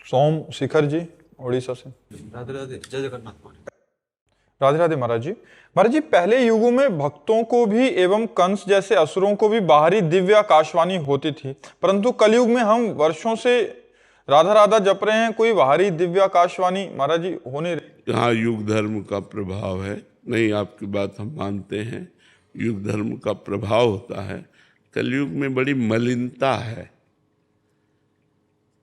सोम शिखर जी उड़ीसा से। राधे राधे, जय जगन्नाथ। राधे राधे महाराज जी। महाराज जी, पहले युगों में भक्तों को भी एवं कंस जैसे असुरों को भी बाहरी दिव्य आकाशवाणी होती थी, परंतु कलयुग में हम वर्षों से राधा राधा जप रहे हैं, कोई बाहरी दिव्य आकाशवाणी महाराज जी हो नहीं रही। यहाँ युग धर्म का प्रभाव है। नहीं, आपकी बात हम मानते हैं, युग धर्म का प्रभाव होता है। कलयुग में बड़ी मलिनता है।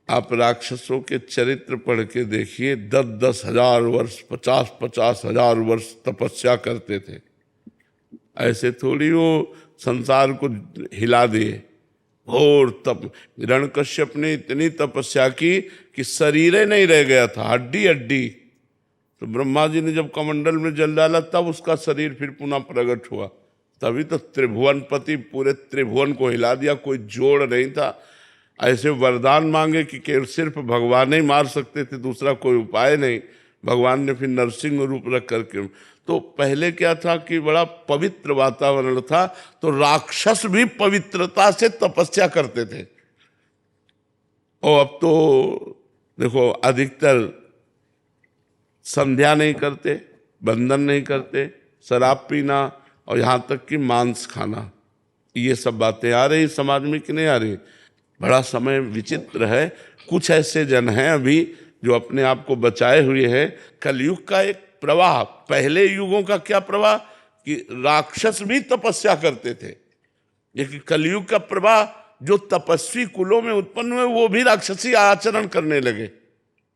आप राक्षसों के चरित्र पढ़ के देखिए, 10-10 हजार वर्ष, 50-50 हजार वर्ष तपस्या करते थे। ऐसे थोड़ी वो संसार को हिला दिए। और तब हिरण्यकश्यप ने इतनी तपस्या की कि शरीर ही नहीं रह गया था, हड्डी हड्डी। तो ब्रह्मा जी ने जब कमंडल में जल डाला तब उसका शरीर फिर पुनः प्रकट हुआ। तभी तो त्रिभुवनपति पूरे त्रिभुवन को हिला दिया, कोई जोड़ नहीं था। ऐसे वरदान मांगे कि केवल सिर्फ भगवान ही मार सकते थे, दूसरा कोई उपाय नहीं। भगवान ने फिर नरसिंह रूप रख करके। तो पहले क्या था कि बड़ा पवित्र वातावरण था, तो राक्षस भी पवित्रता से तपस्या करते थे। और अब तो देखो, अधिकतर संध्या नहीं करते, बंधन नहीं करते, शराब पीना और यहाँ तक कि मांस खाना, ये सब बातें आ रही समाज में कि नहीं आ रही। बड़ा समय विचित्र है। कुछ ऐसे जन हैं अभी जो अपने आप को बचाए हुए हैं। कलयुग का एक प्रवाह, पहले युगों का क्या प्रवाह कि राक्षस भी तपस्या करते थे, लेकिन कलयुग का प्रवाह जो तपस्वी कुलों में उत्पन्न हुए वो भी राक्षसी आचरण करने लगे,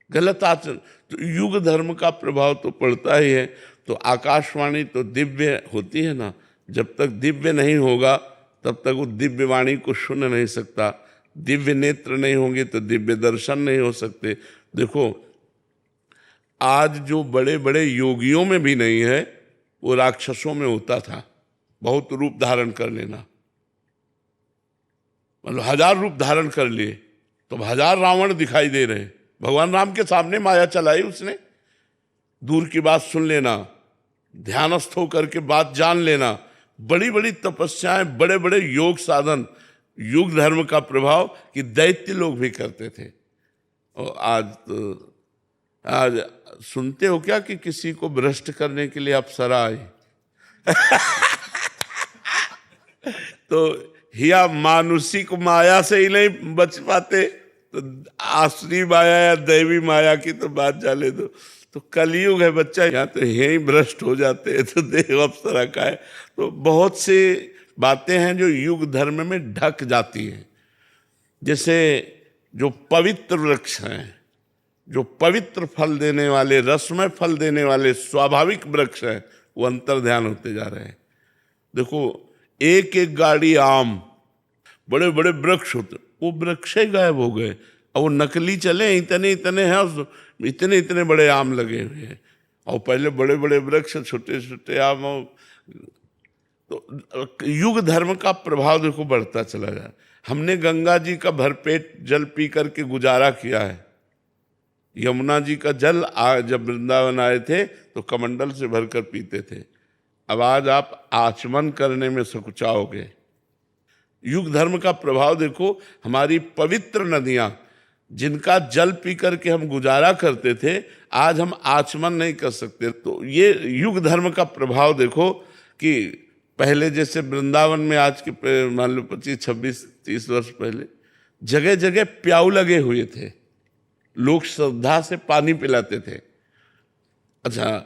गलत आचरण। तो युग धर्म का प्रभाव तो पड़ता ही है। तो आकाशवाणी तो दिव्य होती है ना, जब तक दिव्य नहीं होगा तब तक वो दिव्य वाणी को सुन नहीं सकता। दिव्य नेत्र नहीं होंगे तो दिव्य दर्शन नहीं हो सकते। देखो, आज जो बड़े बड़े योगियों में भी नहीं है, वो राक्षसों में होता था। बहुत रूप धारण कर लेना, मतलब 1000 रूप धारण कर लिए तो 1000 रावण दिखाई दे रहे। भगवान राम के सामने माया चलाई उसने। दूर की बात सुन लेना, ध्यानस्थ होकर के बात जान लेना, बड़ी बड़ी तपस्याएं, बड़े बड़े योग साधन, युग धर्म का प्रभाव कि दैत्य लोग भी करते थे। और आज सुनते हो क्या कि किसी को भ्रष्ट करने के लिए अप्सरा आई। तो हिया मानुषिक माया से ही नहीं बच पाते, तो आसुरी माया या दैवी माया की तो बात जाने दो। तो कलयुग है बच्चा, यहाँ तो यही भ्रष्ट हो जाते हैं, तो देव अप्सरा का है। तो बहुत सी बातें हैं जो युग धर्म में ढक जाती हैं। जैसे जो पवित्र वृक्ष हैं, जो पवित्र फल देने वाले, रसमय फल देने वाले स्वाभाविक वृक्ष हैं, वो अंतर्ध्यान होते जा रहे हैं। देखो, एक एक गाड़ी आम, बड़े बड़े वृक्ष होते, वो वृक्ष ही गायब हो गए। और वो नकली चले, इतने इतने हैं, इतने इतने बड़े आम लगे हुए हैं। और पहले बड़े बड़े वृक्ष, छोटे छोटे आम। तो युग धर्म का प्रभाव देखो बढ़ता चला जा। हमने गंगा जी का भरपेट जल पी करके गुजारा किया है। यमुना जी का जल जब वृंदावन आए थे तो कमंडल से भरकर पीते थे। अब आज आप आचमन करने में सकुचाओगे। युग धर्म का प्रभाव देखो, हमारी पवित्र नदियां जिनका जल पी करके हम गुजारा करते थे, आज हम आचमन नहीं कर सकते। तो ये युग धर्म का प्रभाव देखो कि पहले जैसे वृंदावन में आज के मान लो 25, 26, 30 वर्ष पहले जगह जगह प्याऊ लगे हुए थे, लोग श्रद्धा से पानी पिलाते थे। अच्छा,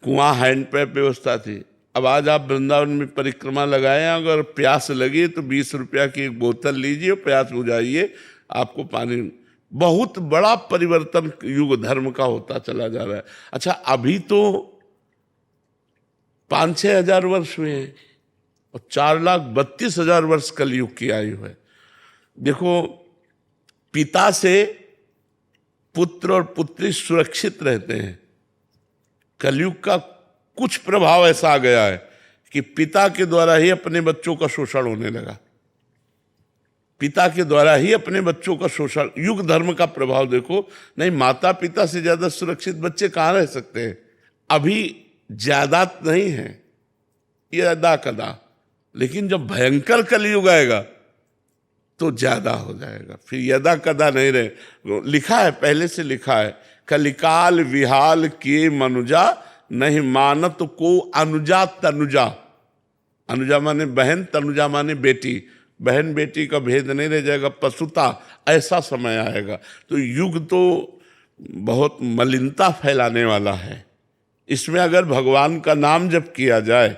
कुआं हैंडपैप व्यवस्था थी। अब आज आप वृंदावन में परिक्रमा लगाए, अगर प्यास लगी तो 20 रुपया की एक बोतल लीजिए, प्यास बुझाइए, आपको पानी। बहुत बड़ा परिवर्तन युग धर्म का होता चला जा रहा है। अच्छा, अभी तो 5-6 हजार वर्ष हुए हैं और 4,32,000 वर्ष कलयुग की आयु है। देखो, पिता से पुत्र और पुत्री सुरक्षित रहते हैं। कलयुग का कुछ प्रभाव ऐसा आ गया है कि पिता के द्वारा ही अपने बच्चों का शोषण होने लगा। पिता के द्वारा ही अपने बच्चों का शोषण। युग धर्म का प्रभाव देखो। नहीं, माता पिता से ज्यादा सुरक्षित बच्चे कहाँ रह सकते हैं। अभी ज्यादा नहीं है, ये अदा कदा, लेकिन जब भयंकर कलयुग आएगा तो ज्यादा हो जाएगा, फिर यदा कदा नहीं रहे। लिखा है, पहले से लिखा है, कलिकाल विहाल किए मनुजा, नहीं मानत को अनुजा तनुजा। अनुजा माने बहन, तनुजा माने बेटी। बहन बेटी का भेद नहीं रह जाएगा, पशुता, ऐसा समय आएगा। तो युग तो बहुत मलिनता फैलाने वाला है। इसमें अगर भगवान का नाम जप किया जाए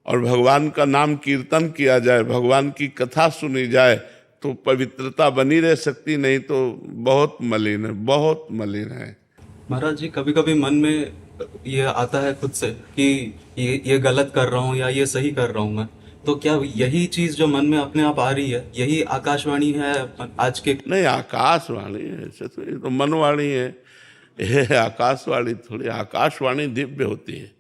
और भगवान का नाम कीर्तन किया जाए, भगवान की कथा सुनी जाए, तो पवित्रता बनी रह सकती, नहीं तो बहुत मलिन है, बहुत मलिन है। महाराज जी, कभी कभी मन में ये आता है खुद से कि ये गलत कर रहा हूँ या ये सही कर रहा हूँ मैं, तो क्या यही चीज जो मन में अपने आप आ रही है, यही आकाशवाणी है आज के? नहीं, आकाशवाणी है, ऐसे तो ये तो मनवाणी है, ये आकाशवाणी थोड़ी। आकाशवाणी दिव्य होती है,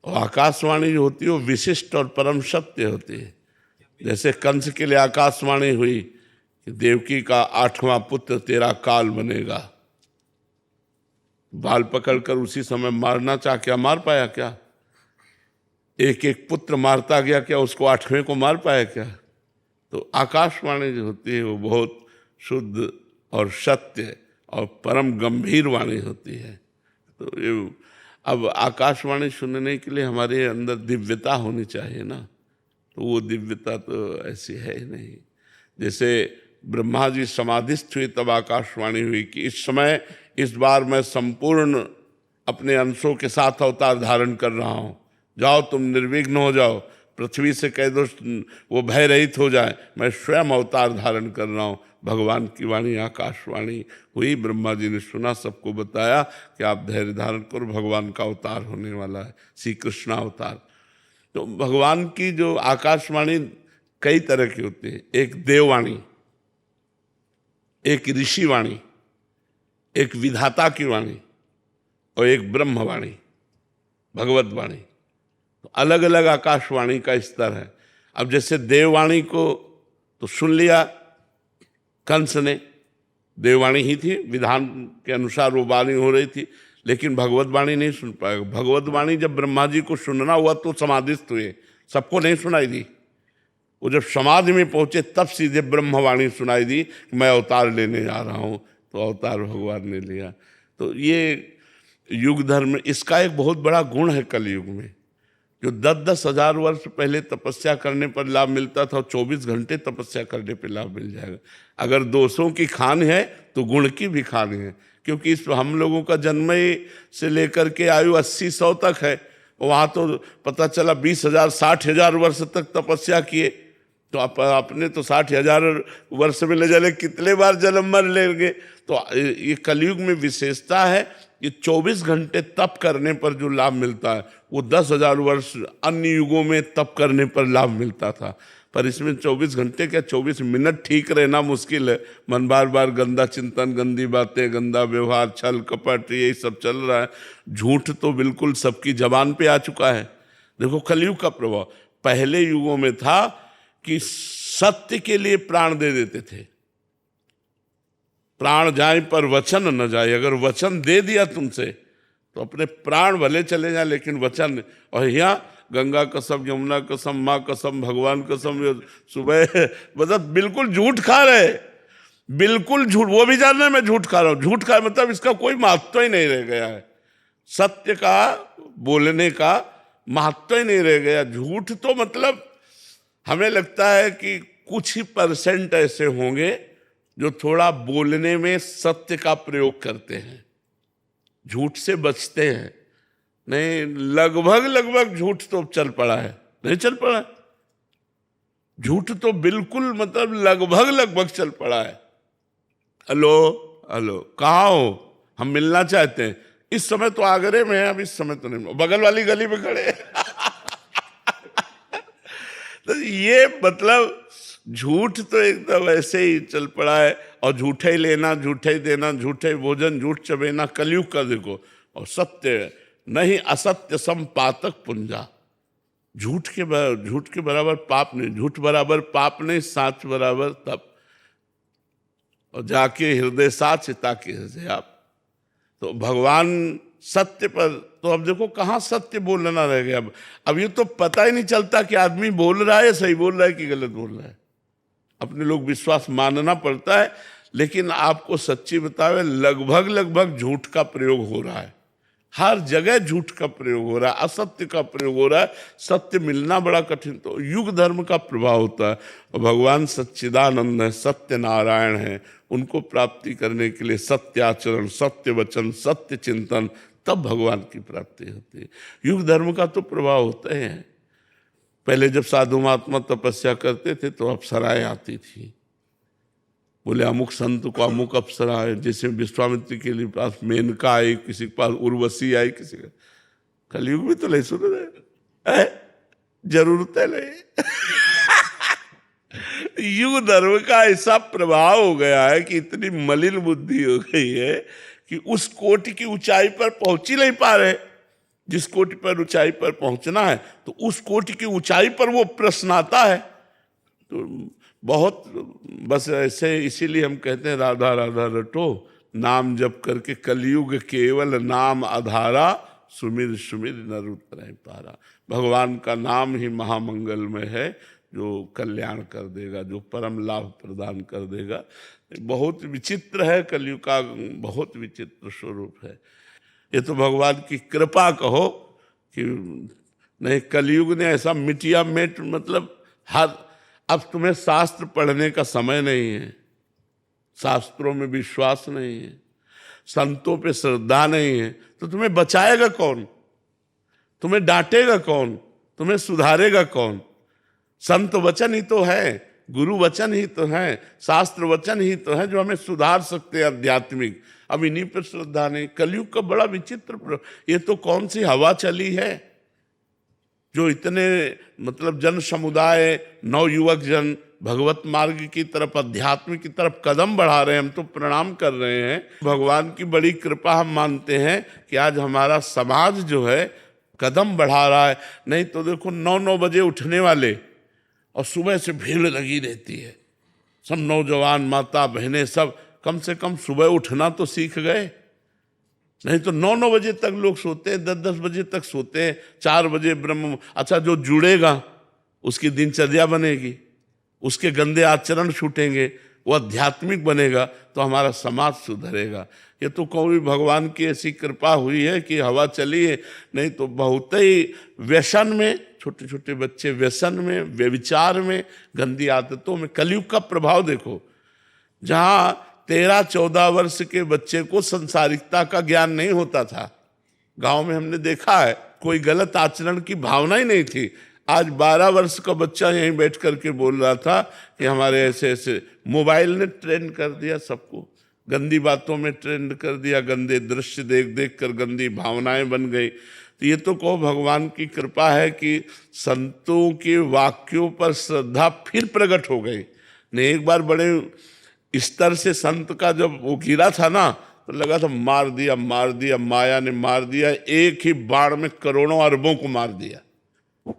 और आकाशवाणी जो होती है वो विशिष्ट और परम सत्य होती है। जैसे कंस के लिए आकाशवाणी हुई कि देवकी का 8वां पुत्र तेरा काल बनेगा, बाल पकड़कर उसी समय मारना चाह, क्या मार पाया? क्या एक एक पुत्र मारता गया, क्या उसको 8वें को मार पाया? क्या? तो आकाशवाणी जो होती है वो बहुत शुद्ध और सत्य और परम गंभीर वाणी होती है। तो ये अब आकाशवाणी सुनने के लिए हमारे अंदर दिव्यता होनी चाहिए ना, तो वो दिव्यता तो ऐसी है ही नहीं। जैसे ब्रह्मा जी समाधिस्थ हुए तब आकाशवाणी हुई कि इस समय, इस बार मैं संपूर्ण अपने अंशों के साथ अवतार धारण कर रहा हूँ, जाओ तुम निर्विघ्न हो जाओ, पृथ्वी से कह दो वो भय रहित हो जाए, मैं स्वयं अवतार धारण कर रहा हूँ। भगवान की वाणी आकाशवाणी हुई, ब्रह्मा जी ने सुना, सबको बताया कि आप धैर्य धारण करो, भगवान का अवतार होने वाला है, श्री कृष्ण अवतार। तो भगवान की जो आकाशवाणी कई तरह की होती है, एक देववाणी, एक ऋषिवाणी, एक विधाता की वाणी और एक ब्रह्मवाणी, भगवत वाणी। तो अलग अलग आकाशवाणी का स्तर है। अब जैसे देववाणी को तो सुन लिया कंस ने, देववाणी ही थी, विधान के अनुसार वो वाणी हो रही थी, लेकिन भगवत वाणी नहीं सुन पाएगा। भगवत वाणी जब ब्रह्मा जी को सुनना हुआ तो समाधिस्थ हुए, सबको नहीं सुनाई दी। वो जब समाधि में पहुंचे तब सीधे ब्रह्मवाणी सुनाई दी, मैं अवतार लेने जा रहा हूँ, तो अवतार भगवान ने लिया। तो ये युग धर्म, इसका एक बहुत बड़ा गुण है कलयुग में। जो 10-10 हजार वर्ष पहले तपस्या करने पर लाभ मिलता था, 24 घंटे तपस्या करने पर लाभ मिल जाएगा। अगर दोषों की खान है तो गुण की भी खान है, क्योंकि इस हम लोगों का जन्म से लेकर के आयु 80-100 तक है। वहाँ तो पता चला 20,000 60,000 वर्ष तक तपस्या किए, तो अपने तो 60,000 वर्ष में ले जाने कितने बार जन्म मर लेंगे। तो ये कलयुग में विशेषता है, ये 24 घंटे तप करने पर जो लाभ मिलता है वो 10,000 वर्ष अन्य युगों में तप करने पर लाभ मिलता था। पर इसमें 24 घंटे क्या, 24 मिनट ठीक रहना मुश्किल है। मन बार बार गंदा चिंतन, गंदी बातें, गंदा व्यवहार, छल कपट, यही सब चल रहा है। झूठ तो बिल्कुल सबकी जबान पे आ चुका है। देखो कलयुग का प्रभाव, पहले युगों में था कि सत्य के लिए प्राण दे देते थे, प्राण जाए पर वचन न जाए। अगर वचन दे दिया तुमसे तो अपने प्राण भले चले जाए, लेकिन वचन। और यहाँ गंगा कसम, यमुना कसम, माँ कसम, भगवान कसम, सुबह मतलब बिल्कुल झूठ खा रहे, बिल्कुल झूठ। वो भी जान रहे मैं झूठ खा रहा हूँ, झूठ खा मतलब इसका कोई महत्व ही नहीं रह गया है। सत्य का बोलने का महत्व ही नहीं रह गया। झूठ तो मतलब हमें लगता है कि कुछ ही % ऐसे होंगे जो थोड़ा बोलने में सत्य का प्रयोग करते हैं, झूठ से बचते हैं। नहीं, लगभग झूठ तो चल पड़ा है, नहीं चल पड़ा, झूठ तो बिल्कुल मतलब लगभग चल पड़ा है। हेलो हेलो, कहाँ हो, हम मिलना चाहते हैं। इस समय तो आगरे में है, अब इस समय तो नहीं, बगल वाली गली में खड़े हैं। तो ये मतलब झूठ तो एकदम ऐसे ही चल पड़ा है। और झूठे ही लेना, झूठे ही देना, झूठे भोजन, झूठ चबेना, कलयुग का देखो। और सत्य नहीं, असत्य संपातक पुंजा। झूठ के बराबर पाप नहीं, झूठ बराबर पाप नहीं, साच बराबर तप। और जाके हृदय साच ताकि हृदय आप। तो भगवान सत्य पर, तो अब देखो कहाँ सत्य बोलना रह गया। अब ये तो पता ही नहीं चलता कि आदमी बोल रहा है सही बोल रहा है कि गलत बोल रहा है। अपने लोग विश्वास मानना पड़ता है, लेकिन आपको सच्ची बतावे लगभग झूठ का प्रयोग हो रहा है। हर जगह झूठ का प्रयोग हो रहा है, असत्य का प्रयोग हो रहा है। सत्य मिलना बड़ा कठिन, तो युग धर्म का प्रभाव होता है। और भगवान सच्चिदानंद है, सत्य नारायण है, उनको प्राप्ति करने के लिए सत्य आचरण, सत्य वचन, सत्य चिंतन, तब भगवान की प्राप्ति होती है। युग धर्म का तो प्रभाव होता है। पहले जब साधु महात्मा तपस्या करते थे तो अप्सराएं आती थी, बोले अमुक संत को अमुक अप्सरा है। जैसे विश्वामित्र के लिए पास मेनका आई, किसी के पास उर्वशी आई, किसी का। कलयुग में तो नहीं सुन रहे, जरूरत है नहीं। युग धर्म का ऐसा प्रभाव हो गया है कि इतनी मलिन बुद्धि हो गई है कि उस कोटि की ऊंचाई पर पहुंच ही नहीं पा रहे। जिस कोटि पर ऊंचाई पर पहुंचना है तो उस कोटि की ऊंचाई पर वो प्रश्न आता है। तो बहुत बस ऐसे, इसीलिए हम कहते हैं राधा राधा रटो, नाम जप करके कलयुग केवल नाम आधारा, सुमिर सुमिर नर उतरहि पारा। भगवान का नाम ही महामंगलमय है, जो कल्याण कर देगा, जो परम लाभ प्रदान कर देगा। बहुत विचित्र है कलयुग का, बहुत विचित्र स्वरूप है। ये तो भगवान की कृपा कहो कि नहीं, कलयुग ने ऐसा मिटिया मेट, मतलब हर, अब तुम्हें शास्त्र पढ़ने का समय नहीं है, शास्त्रों में विश्वास नहीं है, संतों पे श्रद्धा नहीं है, तो तुम्हें बचाएगा कौन? तुम्हें डांटेगा कौन? तुम्हें सुधारेगा कौन? संत वचन ही तो है, गुरु वचन ही तो है, शास्त्र वचन ही तो है जो हमें सुधार सकते हैं आध्यात्मिक। अब इन्हीं पर श्रद्धा नहीं। कलयुग का बड़ा विचित्र, ये तो कौन सी हवा चली है जो इतने मतलब जन समुदाय, नवयुवक जन भगवत मार्ग की तरफ, अध्यात्म की तरफ कदम बढ़ा रहे हैं। हम तो प्रणाम कर रहे हैं, भगवान की बड़ी कृपा हम मानते हैं कि आज हमारा समाज जो है कदम बढ़ा रहा है। नहीं तो देखो 9-9 बजे उठने वाले और सुबह से भीड़ लगी रहती है, सब नौजवान माता बहनें सब कम से कम सुबह उठना तो सीख गए। नहीं तो 9-9 बजे तक लोग सोते हैं, 10-10 बजे तक सोते हैं, 4 बजे ब्रह्म। अच्छा, जो जुड़ेगा उसकी दिनचर्या बनेगी, उसके गंदे आचरण छूटेंगे, वो आध्यात्मिक बनेगा, तो हमारा समाज सुधरेगा। ये तो कोई भगवान की ऐसी कृपा हुई है कि हवा चली है। नहीं तो बहुत ही व्यसन में, छोटे छोटे बच्चे व्यसन में, व्यभिचार में, गंदी आदतों में। कलयुग का प्रभाव देखो, जहाँ 13-14 वर्ष के बच्चे को संसारिकता का ज्ञान नहीं होता था, गांव में हमने देखा है, कोई गलत आचरण की भावना ही नहीं थी। आज 12 वर्ष का बच्चा यहीं बैठ करके बोल रहा था कि हमारे ऐसे ऐसे, मोबाइल ने ट्रेंड कर दिया सबको, गंदी बातों में ट्रेंड कर दिया, गंदे दृश्य देख देख कर गंदी भावनाएं बन गई। तो ये तो कहो भगवान की कृपा है कि संतों के वाक्यों पर श्रद्धा फिर प्रकट हो गई। ने एक बार बड़े स्तर से संत का जब वो गिरा था ना, तो लगा था मार दिया, माया ने मार दिया, एक ही बाण में करोड़ों अरबों को मार दिया।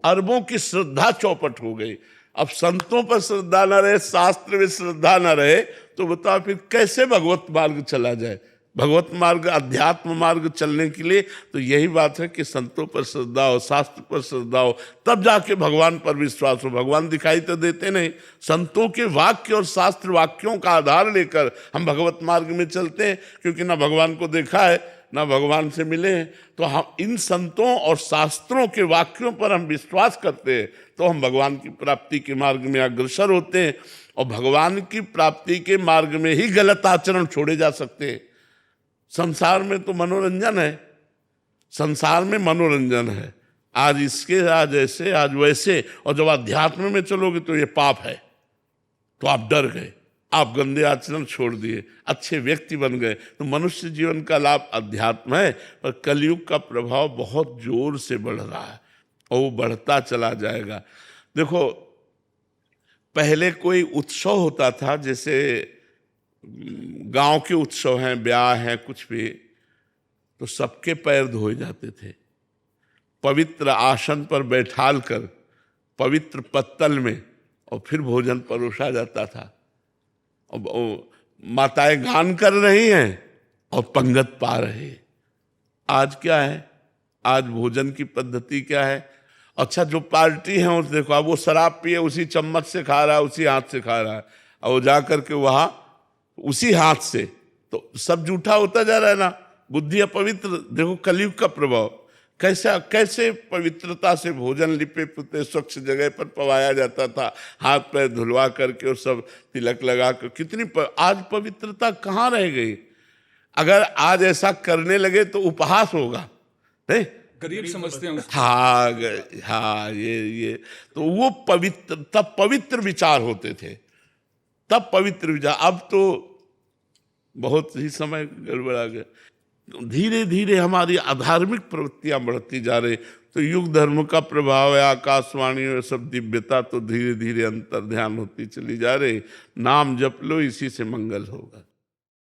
अरबों की श्रद्धा चौपट हो गई। अब संतों पर श्रद्धा न रहे, शास्त्र में श्रद्धा न रहे, तो बताओ फिर कैसे भगवत मार्ग चला जाए? भगवत मार्ग, अध्यात्म मार्ग चलने के लिए तो यही बात है कि संतों पर श्रद्धा हो, शास्त्र पर श्रद्धा हो, तब जाके भगवान पर विश्वास हो। भगवान दिखाई तो देते नहीं, संतों के वाक्य और शास्त्र वाक्यों का आधार लेकर हम भगवत मार्ग में चलते हैं, क्योंकि ना भगवान को देखा है ना भगवान से मिले हैं। तो हम इन संतों और शास्त्रों के वाक्यों पर हम विश्वास करते हैं, तो हम भगवान की प्राप्ति के मार्ग में अग्रसर होते हैं। और भगवान की प्राप्ति के मार्ग में ही गलत आचरण छोड़े जा सकते हैं। संसार में तो मनोरंजन है, संसार में मनोरंजन है, आज इसके, आज ऐसे, आज वैसे, और जब अध्यात्म में चलोगे तो ये पाप है, तो आप डर गए, आप गंदे आचरण छोड़ दिए, अच्छे व्यक्ति बन गए। तो मनुष्य जीवन का लाभ अध्यात्म है, पर कलयुग का प्रभाव बहुत जोर से बढ़ रहा है और वो बढ़ता चला जाएगा। देखो, पहले कोई उत्सव होता था, जैसे गांव के उत्सव हैं, ब्याह हैं, कुछ भी, तो सबके पैर धोए जाते थे, पवित्र आसन पर बैठाल कर पवित्र पत्तल में, और फिर भोजन परोसा जाता था। और माताएं गान कर रही हैं और पंगत पा रहे हैं। आज क्या है? आज भोजन की पद्धति क्या है? अच्छा जो पार्टी है उस देखो, अब वो शराब पिए उसी चम्मच से खा रहा है, उसी हाथ से खा रहा है, और वो जा करके वहां उसी हाथ से, तो सब झूठा होता जा रहा है ना। बुद्धि अपवित्र, देखो कलयुग का प्रभाव कैसा, कैसे पवित्रता से भोजन लिपे पुते स्वच्छ जगह पर पवाया जाता था, हाथ पैर धुलवा करके और सब तिलक लगा कर, कितनी आज पवित्रता कहाँ रह गई। अगर आज ऐसा करने लगे तो उपहास होगा, नहीं गरीब समझते हैं उसको। हाँ ये तो वो पवित्र, तब पवित्र विचार होते थे, तब पवित्र विचार। अब तो बहुत ही समय गड़बड़ा गया, धीरे धीरे हमारी अधार्मिक प्रवृत्तियां बढ़ती जा रही। तो युग धर्म का प्रभाव है, आकाशवाणी और सब दिव्यता तो धीरे धीरे अंतर ध्यान होती चली जा रही। नाम जप लो, इसी से मंगल होगा।